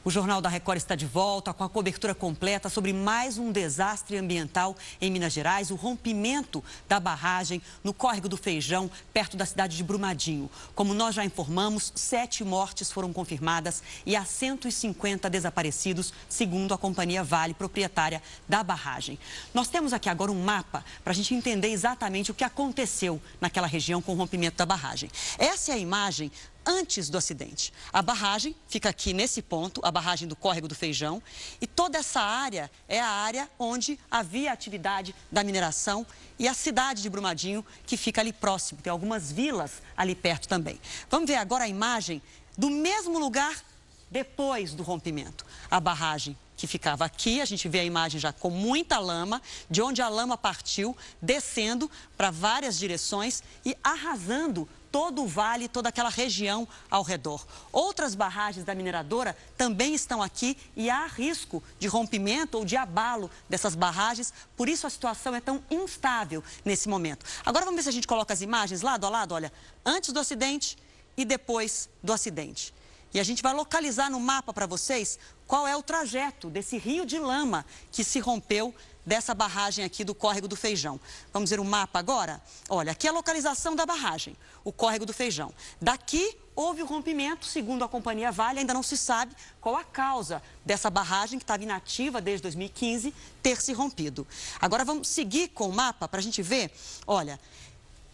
O Jornal da Record está de volta com a cobertura completa sobre mais um desastre ambiental em Minas Gerais, o rompimento da barragem no Córrego do Feijão, perto da cidade de Brumadinho. Como nós já informamos, 7 mortes foram confirmadas e há 150 desaparecidos, segundo a companhia Vale, proprietária da barragem. Nós temos aqui agora um mapa para a gente entender exatamente o que aconteceu naquela região com o rompimento da barragem. Essa é a imagem antes do acidente. A barragem fica aqui nesse ponto, a barragem do Córrego do Feijão, e toda essa área é a área onde havia atividade da mineração e a cidade de Brumadinho, que fica ali próximo. Tem algumas vilas ali perto também. Vamos ver agora a imagem do mesmo lugar depois do rompimento. A barragem que ficava aqui, a gente vê a imagem já com muita lama, de onde a lama partiu, descendo para várias direções e arrasando todo o vale, toda aquela região ao redor. Outras barragens da mineradora também estão aqui e há risco de rompimento ou de abalo dessas barragens, por isso a situação é tão instável nesse momento. Agora vamos ver se a gente coloca as imagens lado a lado, olha, antes do acidente e depois do acidente. E a gente vai localizar no mapa para vocês qual é o trajeto desse rio de lama que se rompeu dessa barragem aqui do Córrego do Feijão. Vamos ver o mapa agora? Olha, aqui é a localização da barragem, o Córrego do Feijão. Daqui houve o rompimento, segundo a companhia Vale, ainda não se sabe qual a causa dessa barragem, que estava inativa desde 2015, ter se rompido. Agora vamos seguir com o mapa para a gente ver, olha,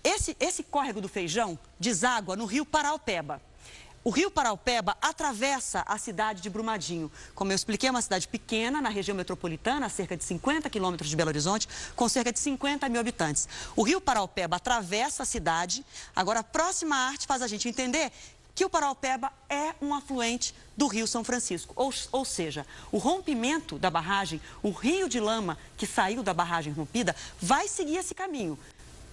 esse Córrego do Feijão deságua no rio Paraopeba. O rio Paraopeba atravessa a cidade de Brumadinho. Como eu expliquei, é uma cidade pequena, na região metropolitana, a cerca de 50 quilômetros de Belo Horizonte, com cerca de 50 mil habitantes. O rio Paraopeba atravessa a cidade. Agora, a próxima arte faz a gente entender que o Paraopeba é um afluente do Rio São Francisco. Ou seja, o rompimento da barragem, o rio de lama que saiu da barragem rompida, vai seguir esse caminho.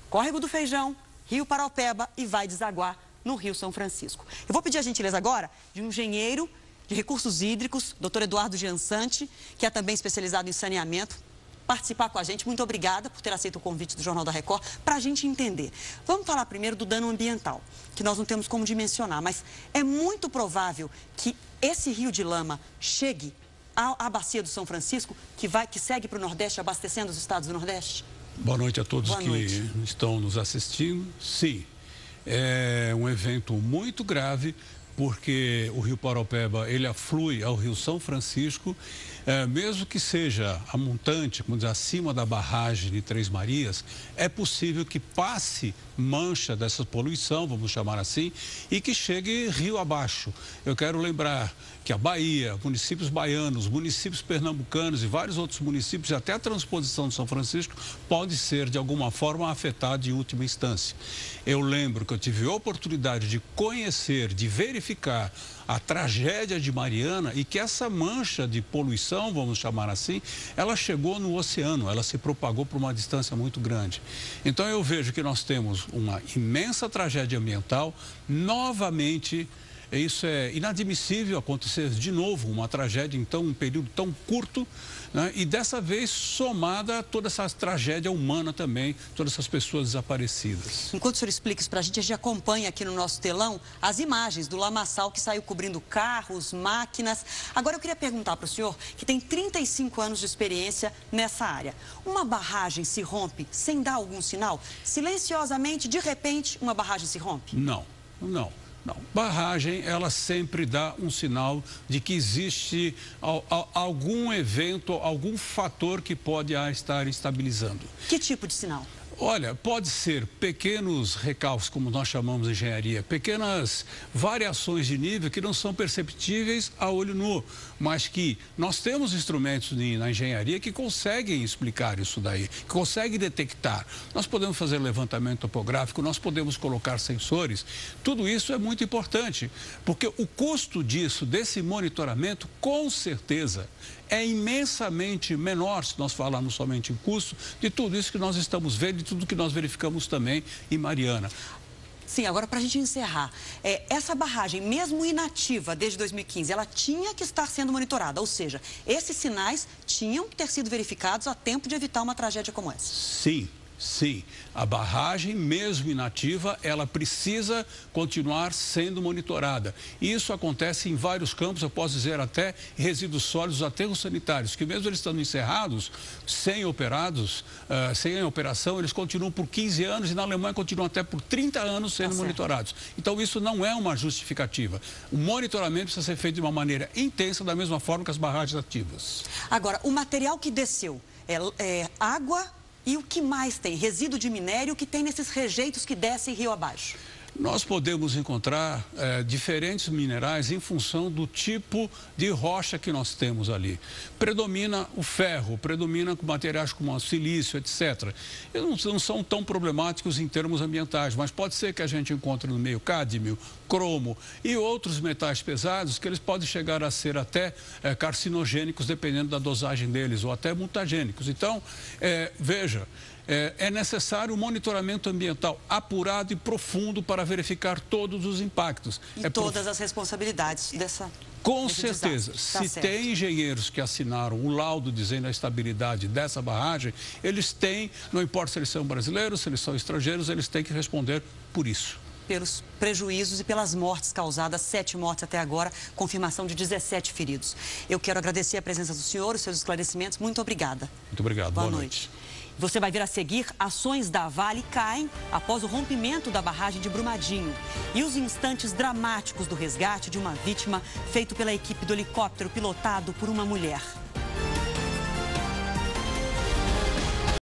Córrego do Feijão, rio Paraopeba e vai desaguar no Rio São Francisco. Eu vou pedir a gentileza agora de um engenheiro de recursos hídricos, doutor Eduardo Giansante, que é também especializado em saneamento, participar com a gente. Muito obrigada por ter aceito o convite do Jornal da Record, para a gente entender. Vamos falar primeiro do dano ambiental, que nós não temos como dimensionar, mas é muito provável que esse rio de lama chegue à bacia do São Francisco, que segue para o Nordeste, abastecendo os estados do Nordeste? Boa noite a todos que estão nos assistindo. Sim. É um evento muito grave, porque o rio Paraopeba, ele aflui ao rio São Francisco, mesmo que seja a montante, como diz, acima da barragem de Três Marias, é possível que passe mancha dessa poluição, vamos chamar assim, e que chegue rio abaixo. Eu quero lembrar que a Bahia, municípios baianos, municípios pernambucanos e vários outros municípios, e até a transposição de São Francisco, pode ser, de alguma forma, afetado em última instância. Eu lembro que eu tive a oportunidade de conhecer, de verificar a tragédia de Mariana e que essa mancha de poluição, vamos chamar assim, ela chegou no oceano, ela se propagou por uma distância muito grande. Então eu vejo que nós temos uma imensa tragédia ambiental, novamente. Isso é inadmissível acontecer de novo, uma tragédia em um período tão curto, né? E dessa vez somada a toda essa tragédia humana também, todas essas pessoas desaparecidas. Enquanto o senhor explica isso para a gente acompanha aqui no nosso telão as imagens do lamaçal que saiu cobrindo carros, máquinas. Agora eu queria perguntar para o senhor, que tem 35 anos de experiência nessa área. Uma barragem se rompe sem dar algum sinal? Silenciosamente, de repente, uma barragem se rompe? Não. Barragem, ela sempre dá um sinal de que existe algum evento, algum fator que pode estar estabilizando. Que tipo de sinal? Olha, pode ser pequenos recalques, como nós chamamos de engenharia, pequenas variações de nível que não são perceptíveis a olho nu, mas que nós temos instrumentos na engenharia que conseguem explicar isso daí, que conseguem detectar. Nós podemos fazer levantamento topográfico, nós podemos colocar sensores, tudo isso é muito importante, porque o custo disso, desse monitoramento, com certeza, é imensamente menor, se nós falarmos somente em custo, de tudo isso que nós estamos vendo e tudo que nós verificamos também em Mariana. Sim, agora para a gente encerrar, essa barragem, mesmo inativa desde 2015, ela tinha que estar sendo monitorada, ou seja, esses sinais tinham que ter sido verificados a tempo de evitar uma tragédia como essa. Sim, Sim, a barragem, mesmo inativa, ela precisa continuar sendo monitorada. E isso acontece em vários campos, eu posso dizer até resíduos sólidos, aterros sanitários, que mesmo eles estando encerrados, sem operação, eles continuam por 15 anos e na Alemanha continuam até por 30 anos sendo monitorados. Então isso não é uma justificativa. O monitoramento precisa ser feito de uma maneira intensa, da mesma forma que as barragens ativas. Agora, o material que desceu é água. E o que mais tem? Resíduo de minério que tem nesses rejeitos que descem rio abaixo? Nós podemos encontrar diferentes minerais em função do tipo de rocha que nós temos ali. Predomina o ferro, predomina materiais como o silício, etc. Eles não são tão problemáticos em termos ambientais, mas pode ser que a gente encontre no meio cádmio, cromo e outros metais pesados que eles podem chegar a ser até carcinogênicos, dependendo da dosagem deles, ou até mutagênicos. Então, veja... É necessário um monitoramento ambiental apurado e profundo para verificar todos os impactos. E todas as responsabilidades dessa... Com certeza. Se tem engenheiros que assinaram o laudo dizendo a estabilidade dessa barragem, eles têm, não importa se eles são brasileiros, se eles são estrangeiros, eles têm que responder por isso. Pelos prejuízos e pelas mortes causadas, 7 mortes até agora, confirmação de 17 feridos. Eu quero agradecer a presença do senhor, os seus esclarecimentos. Muito obrigada. Muito obrigado. Boa noite. Você vai ver a seguir, ações da Vale caem após o rompimento da barragem de Brumadinho. E os instantes dramáticos do resgate de uma vítima feito pela equipe do helicóptero pilotado por uma mulher.